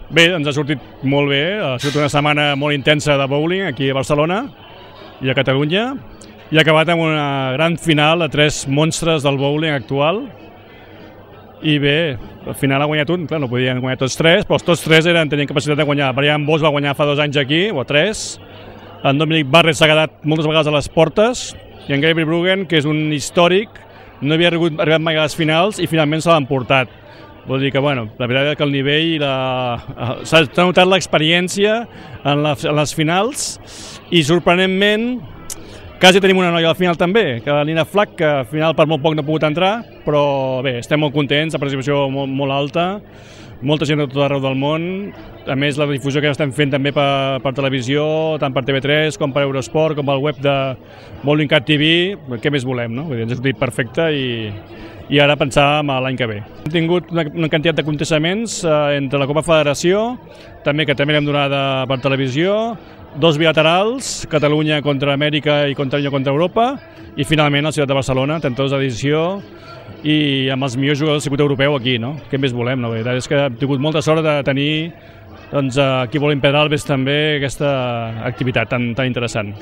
Bé, ens ha sortit molt bé, ha sigut una setmana molt intensa de bowling aquí a Barcelona i a Catalunya i ha acabat amb una gran final de 3 monstres del bowling actual i bé, al final ha guanyat un, clar, no podien guanyar tots 3, però tots 3 tenien capacitat de guanyar. Brian Bosch va guanyar fa 2 anys aquí, o 3, en Dominic Barrett s'ha quedat moltes vegades a les portes i en Gabriel Bruggen, que és un històric, no havia arribat mai a les finals i finalment se l'han portat. Vol dir que, bueno, la veritat és que el nivell s'ha notat l'experiència en les finals i, sorprenentment, quasi tenim una noia al final també, que la Nina Flack, que al final per molt poc no ha pogut entrar, però bé, estem molt contents, la participació molt alta, molta gent de tot arreu del món, a més la difusió que estem fent també per televisió, tant per TV3 com per Eurosport, com pel web de Bowling Cat TV, què més volem, no? Ens ha sortit perfecte i ara pensàvem a l'any que ve. Hem tingut una quantitat d'aconteixements entre la Copa Federació, que també l'hem donada per televisió, 2 bilaterals, Catalunya contra Amèrica i Catalunya contra Europa, i finalment la ciutat de Barcelona, 32 edició, i amb els millors jugadors del circuit europeu aquí, no? Què més volem? La veritat és que hem tingut molta sort de tenir aquí a Bowling Pedralbes també aquesta activitat tan interessant.